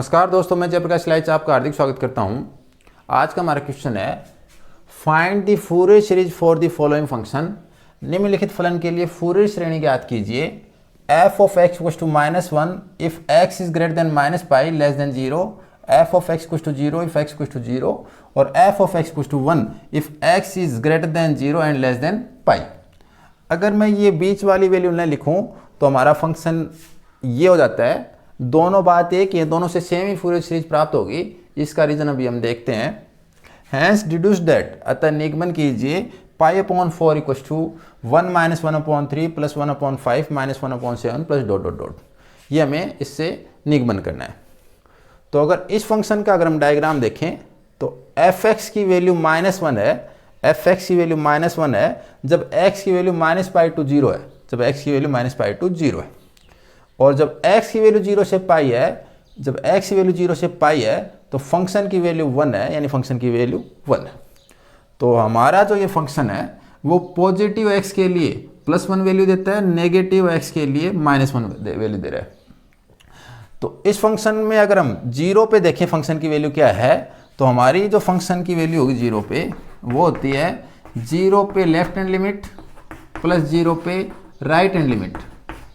नमस्कार दोस्तों, मैं जयप्रकाश लाइच आपका हार्दिक स्वागत करता हूं। आज का हमारा क्वेश्चन है find the Fourier series for the following function. निम्नलिखित फलन के लिए फूरियर श्रेणी ज्ञात कीजिए। f of x equals to -1 if x is greater than -pi less than 0, f of x equals to 0 if x equals to 0 और f of x equals to 1 if x is greater than 0 and less than pi. अगर मैं ये बीच वाली value न लिखूं तो हमारा function ये हो जाता है। दोनों बात एक ही, दोनों से सेम ही फूरियर सीरीज प्राप्त होगी। इसका रीजन अभी हम देखते हैं। हैंस डिड्यूस दैट, अतः निगमन कीजिए pi upon 4 equals to 1 minus 1/3 plus 1/5 minus 1/7 plus dot dot dot. ये हमें इससे निगमन करना है। तो अगर इस फंक्शन का अगर हम डायग्राम देखें तो f(x) की वैल्यू -1 है, f(x) की वैल्यू -1 है जब x की वैल्यू -पाई टू 0 है, जब x की वैल्यू -पाई टू 0 है। और जब x की वैल्यू 0 से पाई है, जब x की वैल्यू 0 से पाई है तो फंक्शन की वैल्यू 1 है, यानी फंक्शन की वैल्यू 1 है। तो हमारा जो ये फंक्शन है वो पॉजिटिव x के लिए +1 वैल्यू देता है, नेगेटिव x के लिए -1 वैल्यू दे रहा है। तो इस फंक्शन में अगर हम 0 पे देखें फंक्शन की वैल्यू क्या है, तो हमारी जो फंक्शन की वैल्यू होगी 0 पे वो होती है 0 पे लेफ्ट हैंड लिमिट प्लस 0 पे राइट हैंड लिमिट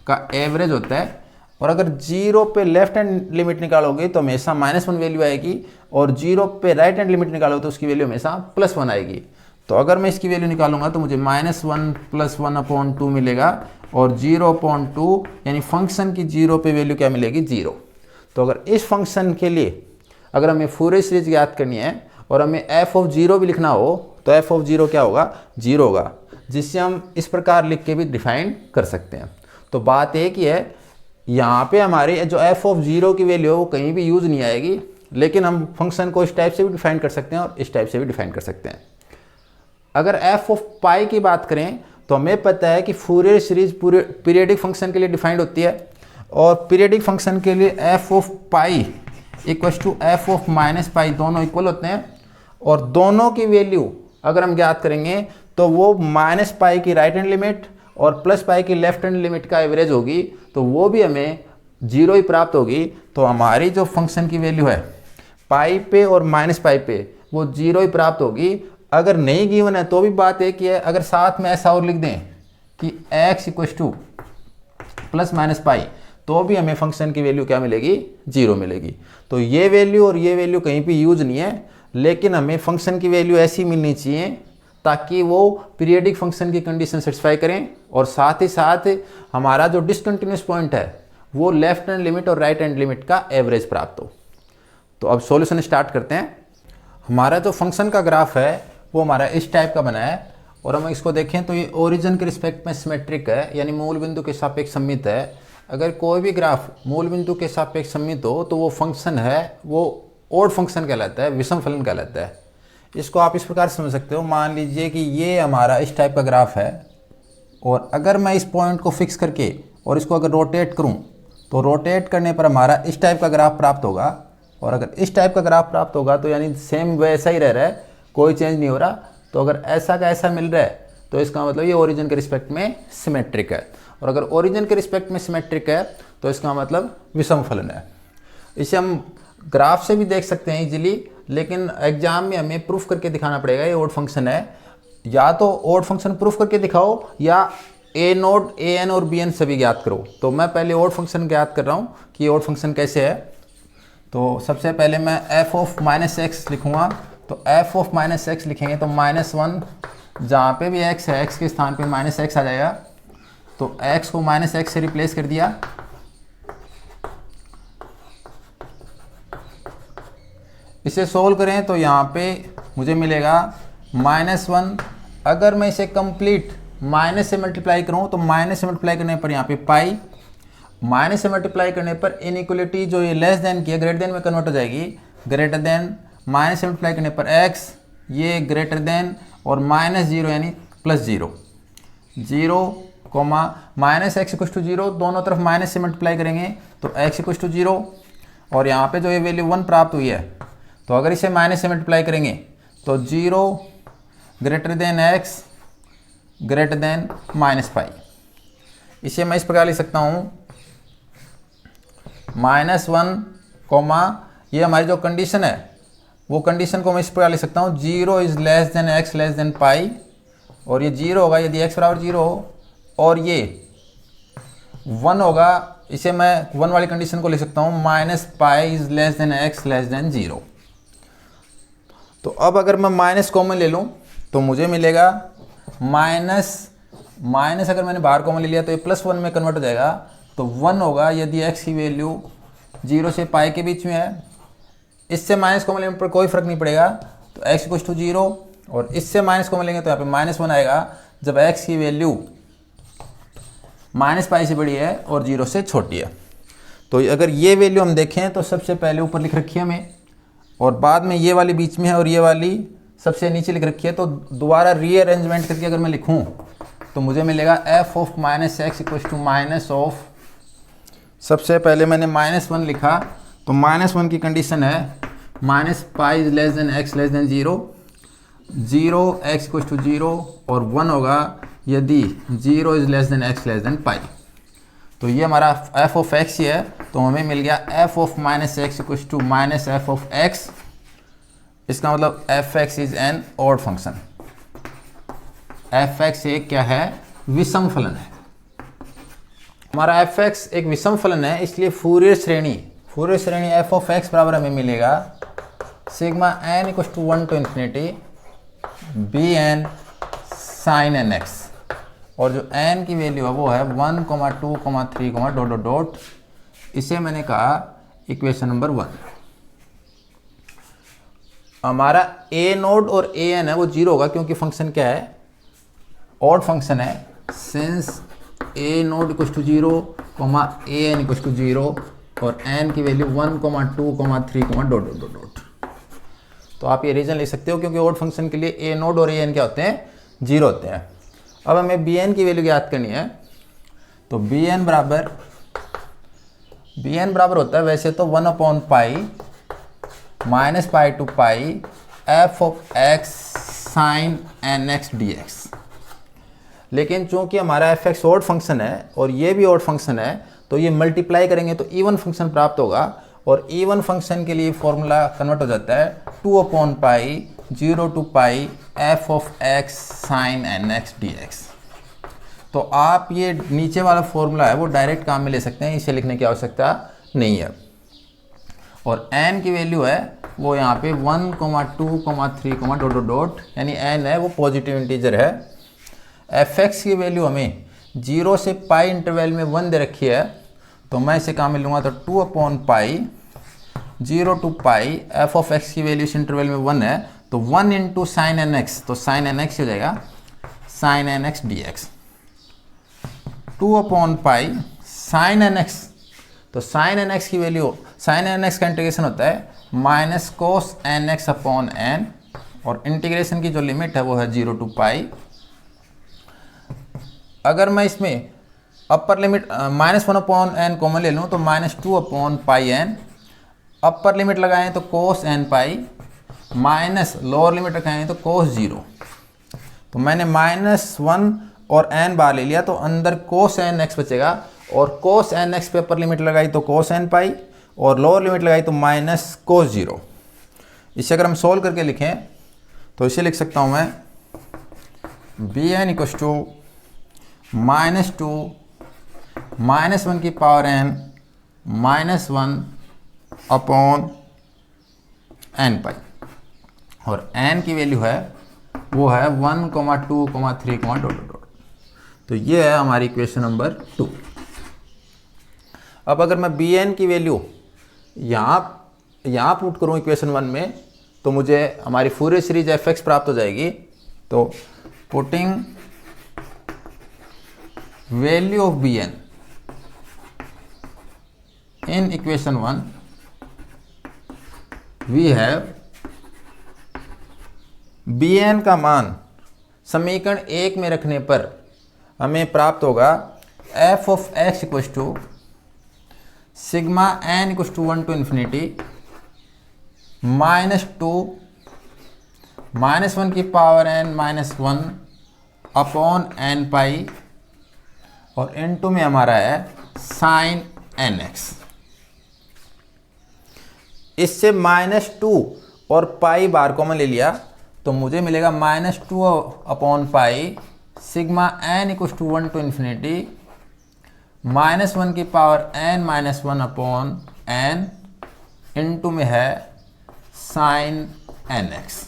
का एवरेज होता है। और अगर 0 पे लेफ्ट हैंड लिमिट निकालोगे तो हमेशा -1 वैल्यू आएगी, और 0 पे राइट हैंड लिमिट निकालोगे तो उसकी वैल्यू हमेशा +1 आएगी। तो अगर मैं इसकी वैल्यू निकालूंगा तो मुझे -1 प्लस 1/2 मिलेगा, और 0/2 यानी फंक्शन की 0 पे वैल्यू क्या मिलेगी, 0। तो अगर इस फंक्शन के लिए अगर हमें फूरियर सीरीज ज्ञात करनी है और हमें f(0) भी लिखना हो तो f(0) क्या होगा, 0 होगा, जिससे हम इस प्रकार लिख के भी डिफाइन कर सकते हैं। तो बात एक ही है, यहाँ पे हमारे जो f(0) की वैल्यू है वो कहीं भी यूज़ नहीं आएगी, लेकिन हम फंक्शन को इस टाइप से भी डिफाइन कर सकते हैं और इस टाइप से भी डिफाइन कर सकते हैं। अगर f ऑफ पाई की बात करें तो हमें पता है कि फूरियर सीरीज पूरे पीरियडिक फंक्शन के लिए डिफाइंड होती है, और पीरियडिक फंक्शन के लिए f of pi equals to f of -pi दोनों इक्वल होते हैं। और दोनों की वैल्यू अगर हम ज्ञात करेंगे तो वो -पाई की राइट हैंड लिमिट और +पाई की लेफ्ट हैंड लिमिट का एवरेज होगी, तो वो भी हमें 0 ही प्राप्त होगी। तो हमारी जो फंक्शन की वैल्यू है पाई पे और -पाई पे वो 0 ही प्राप्त होगी। अगर नहीं गिवन है तो भी बात एक ही है, अगर साथ में ऐसा और लिख दें कि x इक्वल्स टू +-पाई तो भी हमें फंक्शन की वैल्यू क्या मिलेगी, 0 मिलेगी। तो ये वैल्यू और ये वैल्यू कहीं भी यूज नहीं है, लेकिन हमें फंक्शन की वैल्यू ऐसी मिलनी चाहिए ताकि वो पीरियडिक फंक्शन की कंडीशन सेटिस्फाई करें, और साथ ही साथ हमारा जो डिसकंटिन्यूअस पॉइंट है वो लेफ्ट हैंड लिमिट और राइट हैंड लिमिट का एवरेज प्राप्त हो। तो अब सॉल्यूशन स्टार्ट करते हैं। हमारा जो फंक्शन का ग्राफ है वो हमारा इस टाइप का बना है, और हम इसको देखें तो ये ओरिजिन के रिस्पेक्ट में सिमेट्रिक है, यानी मूल बिंदु के सापेक्ष सममित है। अगर कोई भी ग्राफ मूल बिंदु के सापेक्ष सममित हो तो वो फंक्शन है वो ओड फंक्शन कहलाता है, विषम फलन कहलाता है। इसको आप इस प्रकार समझ सकते हो, मान लीजिए कि ये हमारा इस टाइप का ग्राफ है, और अगर मैं इस पॉइंट को फिक्स करके और इसको अगर रोटेट करूं तो रोटेट करने पर हमारा इस टाइप का ग्राफ प्राप्त होगा। और अगर इस टाइप का ग्राफ प्राप्त होगा तो यानी सेम वैसा ही रह रहा है, कोई चेंज नहीं हो रहा। तो अगर ऐसा का ऐसा मिल रहा है तो इसका मतलब ये ओरिजिन के रिस्पेक्ट में सिमेट्रिक है, और अगर ओरिजिन के रिस्पेक्ट में सिमेट्रिक है तो इसका मतलब विषम फलन है। इसे हम ग्राफ से भी देख सकते हैं इजीली, लेकिन एग्जाम में हमें प्रूफ करके दिखाना पड़ेगा ये ओड फंक्शन है। या तो ओड फंक्शन प्रूफ करके दिखाओ या ए नोड ए एन और बी एन सभी ज्ञात करो। तो मैं पहले ओड फंक्शन ज्ञात कर रहा हूँ कि ये ओड फंक्शन कैसे है। तो सबसे पहले मैं f ऑफ -x लिखूँगा। तो f ऑफ -x लिखेंगे तो -1 जहाँ पे भी x है x के स्थान पे -x आ जाएगा, तो x को -x से रिप्लेस कर दिया। इसे सोल्व करें तो यहाँ पे मुझे मिलेगा -1। अगर मैं इसे कंप्लीट माइनस से मल्टीप्लाई करूँ तो माइनस से मल्टीप्लाई करने पर यहाँ पे पाई, माइनस से मल्टीप्लाई करने पर इनइक्वलिटी जो ये लेस देन की है ग्रेटर देन में कन्वर्ट हो जाएगी। ग्रेटर देन माइनस से मल्टीप्लाई करने पर x, ये ग्रेटर देन और -0 यानी +0, 0 कोमा -x इक्वल्स टू 0, दोनों तरफ माइनस से मल्टीप्लाई करेंगे तो x इक्वल्स टू 0, और यहाँ पे जो ये वैल्यू 1 प्राप्त हुई है तो अगर इसे माइनस से मल्टीप्लाई करेंगे तो 0 greater than x greater than -pi. इसे मैं इस प्रकार लिख सकता हूँ -1 कॉमा ये हमारी जो कंडीशन है वो कंडीशन को मैं इस प्रकार लिख सकता हूँ, 0 is less than x less than pi, और ये 0 होगा यदि x बराबर 0 हो, और ये 1 होगा, इसे मैं 1 वाली कंडीशन को लिख सकता हूँ, minus pi is less than x less than 0। तो अब अगर मैं माइनस कॉमन ले लूँ तो मुझे मिलेगा माइनस अगर मैंने बाहर कॉमन ले लिया तो ये +1 में कन्वर्ट हो जाएगा, तो 1 होगा यदि x की वैल्यू 0 से पाई के बीच में है। इससे माइनस कॉमन लेने पर कोई फ़र्क नहीं पड़ेगा, तो x इक्वल टू 0, और इससे माइनस कॉमन लेंगे तो यहाँ पे -1 आएगा जब x की वैल्यू -पाई से बड़ी है और 0 से छोटी है। तो अगर ये वैल्यू हम देखें तो सबसे पहले ऊपर लिख रखी है हमें, और बाद में ये वाली बीच में है और ये वाली सबसे नीचे लिख रखी है। तो दोबारा रीअरेंजमेंट करके अगर मैं लिखूं तो मुझे मिलेगा f of -x equal to minus of, सबसे पहले मैंने -1 लिखा, तो -1 की कंडीशन है -pi is less than x less than 0, 0 x equal to 0, और 1 होगा यदि 0 is less than x less than pi. तो ये हमारा f ऑफ x ही है, तो हमें मिल गया f of -x equal to minus f of x। इसका मतलब f(x) is an odd function. f(x) एक क्या है, विषम फलन है। हमारा f(x) एक विषम फलन है, इसलिए फूरियर श्रेणी f ऑफ x बराबर हमें मिलेगा sigma n equal to 1 to infinity bn sin nx, और जो n की वैल्यू है वो है 1, 2, 3, डॉट डॉट डॉट। इसे मैंने कहा इक्वेशन नंबर 1। हमारा a नोड और a n है वो 0 होगा, क्योंकि फंक्शन क्या है, ऑड फंक्शन है। Since a nought equal to 0, a n equal to 0, और n की value 1, 2, 3, dot dot dot dot. तो आप ये रीजन ले सकते हो, क्योंकि ऑड फंक्शन के लिए a नोड और a n क्या होते हैं, 0 होते हैं। अब हमें bn की वैल्यू याद करनी है, तो bn बराबर होता है वैसे तो 1/पाई minus pi to pi f of x sine nx dx। लेकिन चूंकि हमारा f(x) ऑड फंक्शन है और ये भी ऑड फंक्शन है, तो ये मल्टीप्लाई करेंगे तो इवन फंक्शन प्राप्त होगा, और इवन फंक्शन के लिए फॉर्मूला कन्वर्ट हो जाता है 2/पाई 0 to pi f of x sine nx dx। तो आप ये नीचे वाला फॉर्मूला है वो डायरेक्ट काम में ले सकते हैं, इसे लिखने की आवश्यकता नहीं है। और n की वैल्यू है वो यहाँ पे 1, 2, 3, डॉट डॉट डॉट, यानी n है वो पॉजिटिव इंटीजर है। f(x) की वैल्यू हमें 0 से पाई इंटरवल में 1 दे रखी है, तो मैं इसे काम में लूँगा तो 2/पाई 0 to pi f of x की वैल्यू इस इंटरवल में 1 है, तो 1 इंटू साइन nx, तो साइन nx हो जाएगा साइन nx dx। 2/पाई साइन nx, तो साइन nx की वैल्यू, साइन nx का इंटीग्रेशन होता है minus cos nx upon n, और इंटीग्रेशन की जो लिमिट है वो है 0 टू पाई। अगर मैं इसमें अपर लिमिट -1/n कॉमन ले लूँ तो -2/पाई n, अपर लिमिट लगाएं तो कोस n पाई, माइनस लोअर लिमिट रखाएं तो कोस 0। तो मैंने -1 और n बार ले लिया, तो अंदर कोस nx बचेगा, और कोस nx पे अपर लिमिट लगाई तो कोस n पाई, और लोअर लिमिट लगाई तो माइनस कोस 0। इसे अगर हम सोल्व करके लिखें तो इसे लिख सकता हूँ मैं bn इक्वल टू -2 -1 की power n -1 upon n pi, और n की वैल्यू है वो है 1, 2, 3, डॉट डॉट डॉट। तो ये है हमारी इक्वेशन नंबर 2। अब अगर मैं bn की वैल्यू यहाँ पुट करूँ इक्वेशन 1 में, तो मुझे हमारी फूरियर सीरीज f(x) प्राप्त हो जाएगी। तो putting value of bn in equation 1 we have bn का मान समीकरण 1 में रखने पर हमें प्राप्त होगा f of x equal to sigma n equal to 1 to infinity -2 -1 की power n -1 upon n pi, और n2 में हमारा है साइन nx। इससे -2 और पाई बार कॉमन ले लिया तो मुझे मिलेगा -2 upon pi sigma n equal to 1 to infinity -1 की power n-1 upon n into में है साइन nx।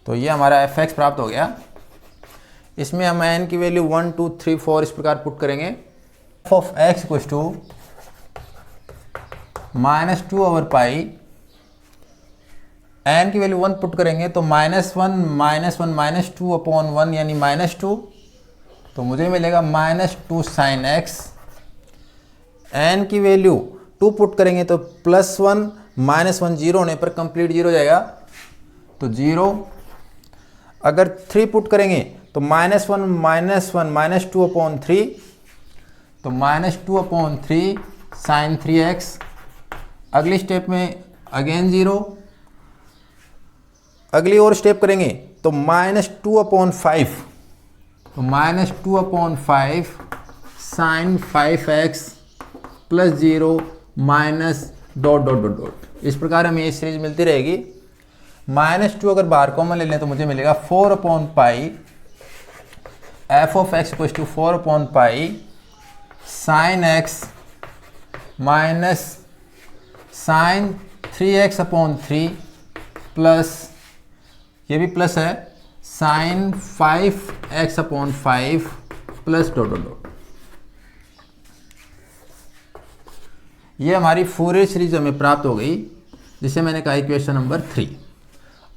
तो ये हमारा fx प्राप्त हो गया। इसमें हम n की वैल्यू 1 2 3 4 इस प्रकार पुट करेंगे। f of x equal to -2 over pi, n की वैल्यू 1 पुट करेंगे तो -1 -2 अपॉन 1 यानी -2, तो मुझे मिलेगा -2 साइन x। n की वैल्यू 2 पुट करेंगे तो +1 -1 जीरो होने पर कंप्लीट जीरो जाएगा तो 0। अगर 3 पुट करेंगे तो -1 -2 अपॉन 3, तो -2 अपॉन 3 साइन 3x। अगली स्टेप में अगेन 0। अगली और स्टेप करेंगे तो -2 अपॉन 5, तो -2 upon 5 sine 5x plus 0 minus dot dot dot dot. इस प्रकार हमें ये सीरीज मिलती रहेगी। -2 अगर बाहर कॉमन ले लें तो मुझे मिलेगा 4 upon pi f of x equal to 4 upon pi sine x minus sine 3x upon 3 plus, ये भी प्लस है, sine 5x upon 5 plus dot dot dot. ये हमारी फोरियर सीरीज हमें प्राप्त हो गई, जिसे मैंने कहा इक्वेशन नंबर 3।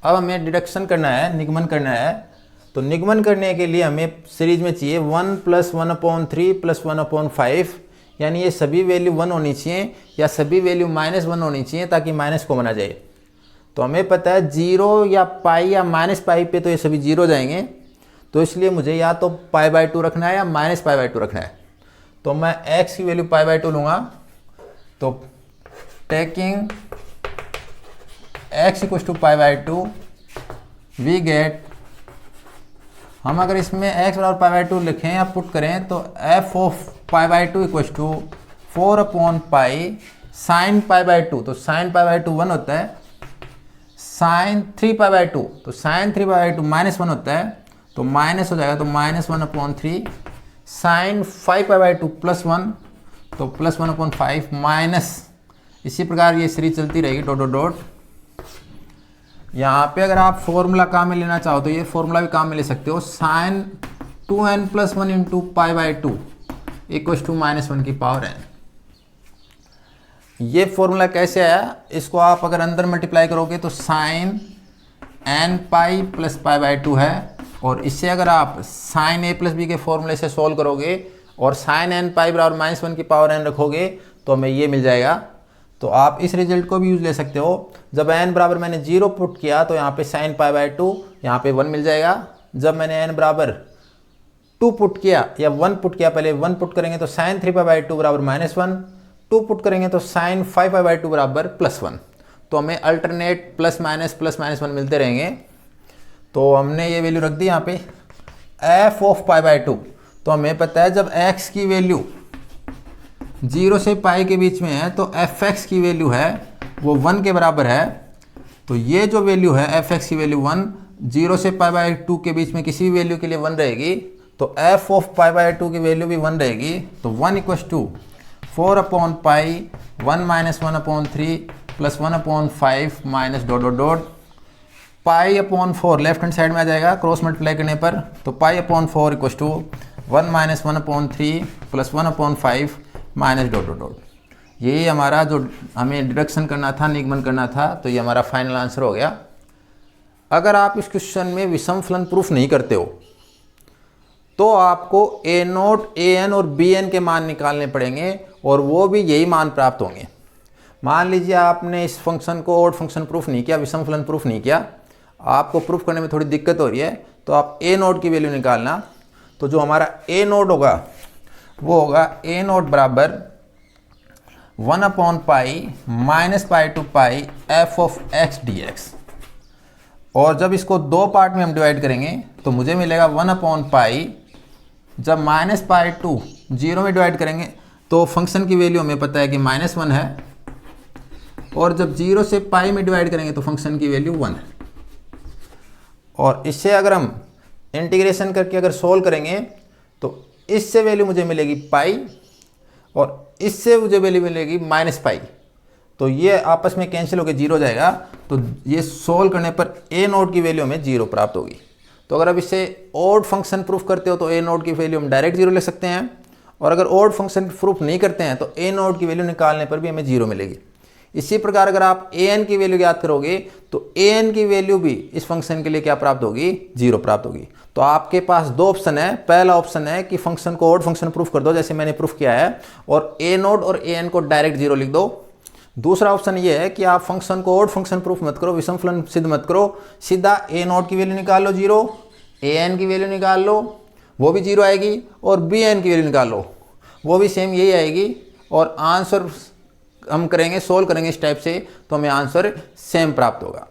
अब हमें डिडक्शन करना है, निगमन करना है। तो निगमन करने के लिए हमें सीरीज में चाहिए 1 + 1/3 + 1/5, यानी ये सभी वैल्यू 1 होनी चाहिए या सभी वैल्यू -1 होनी चाहिए ताकि माइनस कॉमन आ जाए। तो हमें पता है 0 या पाई या -पाई पे तो ये सभी 0 जाएंगे, तो इसलिए मुझे या तो π/2 रखना है या -π/2 रखना है। तो मैं x की वैल्यू π/2 लूँगा, तो taking x equal to π/2 we get, हम अगर इसमें x बराबर π/2 लिखें या पुट करें तो f of π/2 equal to 4 upon pi sine π/2, तो साइन π/2 1 होता है, साइन 3π/2, तो साइन 3π/2 -1 होता है, तो माइनस हो जाएगा, तो -1/3 साइन 5π/2 +1, तो +1/5 माइनस, इसी प्रकार ये सीरीज चलती रहेगी डॉट डॉट डॉट। यहाँ पे अगर आप फॉर्मूला काम में लेना चाहो तो ये फॉर्मूला भी काम में ले सकते हो, sign 2n + 1 into π/2 equal to -1 की पावर n। ये फॉर्मूला कैसे आया, इसको आप अगर अंदर मल्टीप्लाई करोगे तो साइन n π + π/2 है, और इससे अगर आप साइन a + b के फॉर्मूले से सॉल्व करोगे और साइन n π बराबर -1 की पावर n रखोगे तो हमें ये मिल जाएगा। तो आप इस रिजल्ट को भी यूज ले सकते हो। जब n बराबर मैंने 0 पुट किया तो यहाँ पे साइन π/2 यहाँ पे 1 मिल जाएगा। जब मैंने n बराबर 2 पुट किया या 1 पुट किया, पहले 1 पुट करेंगे तो साइन 3π/2 बराबर -1, 2 पुट करेंगे तो साइन 5π/2 बराबर +1। तो हमें अल्टरनेट +-1 मिलते रहेंगे। तो हमने ये वैल्यू रख दी यहाँ पे f ऑफ π/2। तो हमें पता है जब x की वैल्यू 0 से पाई के बीच में है तो fx की वैल्यू है वो 1 के बराबर है। तो ये जो वैल्यू है fx की वैल्यू 1, 0 से π/2 के बीच में किसी भी वैल्यू के लिए 1 रहेगी, तो f ऑफ π/2 की वैल्यू भी 1 रहेगी। तो 1 equal to 4 upon pi 1 - 1/3 + 1/5 minus dot dot dot, pi upon 4 left hand side में आ जाएगा क्रॉस मल्टीप्लाई करने पर, तो pi upon 4 equal to 1 - 1/3 + 1/5 minus dot dot dot. यही हमारा जो हमें डिडक्शन करना था, निगमन करना था, तो ये हमारा फाइनल आंसर हो गया। अगर आप इस क्वेश्चन में विषम फलन प्रूफ नहीं करते हो तो आपको a0, an और bn के मान निकालने पड़ेंगे और वो भी यही मान प्राप्त होंगे। मान लीजिए आपने इस फंक्शन को ऑड फंक्शन प्रूफ नहीं किया, विषम फलन प्रूफ नहीं किया, आपको प्रूफ करने में थोड़ी दिक्कत हो रही है, तो आप a0 की वैल्यू निकालना। तो जो हमारा a0 होगा वो होगा a0 बराबर 1 upon pi -π to pi f of x dx। और जब इसको दो पार्ट में हम डिवाइड करेंगे तो मुझे मिलेगा 1 अपॉन पाई, जब -π to 0 में डिवाइड करेंगे तो फंक्शन की वैल्यू हमें पता है कि -1 है, और जब 0 से पाई में डिवाइड करेंगे तो फंक्शन की वैल्यू 1 है। और इससे अगर हम इंटीग्रेशन करके अगर सोल्व करेंगे तो इससे वैल्यू मुझे मिलेगी पाई और इससे मुझे वैल्यू मिलेगी -पाई। तो ये आपस में कैंसिल होकर 0 हो जाएगा। तो ये सोल्व करने पर ए नोट की वैल्यू हमें 0 प्राप्त होगी। तो अगर आप इससे ओड फंक्शन प्रूफ करते हो तो ए नोट की वैल्यू हम डायरेक्ट 0 ले सकते हैं, और अगर ओड फंक्शन प्रूफ नहीं करते हैं तो ए नोट की वैल्यू निकालने पर भी हमें 0 मिलेगी। इसी प्रकार अगर आप ए एन की वैल्यू याद करोगे तो ए एन की वैल्यू भी इस फंक्शन के लिए क्या प्राप्त होगी, 0 प्राप्त होगी। तो आपके पास दो ऑप्शन है। पहला ऑप्शन है कि फंक्शन को ओड फंक्शन प्रूफ कर दो जैसे मैंने प्रूफ किया है, और ए नोट और ए एन को डायरेक्ट 0 लिख दो। दूसरा ऑप्शन ये है कि आप फंक्शन को ओड फंक्शन प्रूफ मत करो, विषम फलन सिद्ध मत करो, सीधा ए नोट की वैल्यू निकाल लो 0, ए एन की वैल्यू निकाल लो वो भी 0 आएगी, और बी एन की वैल्यू निकाल लो वो भी सेम यही आएगी, और आंसर हम करेंगे सोल्व करेंगे इस टाइप से तो हमें आंसर सेम प्राप्त होगा।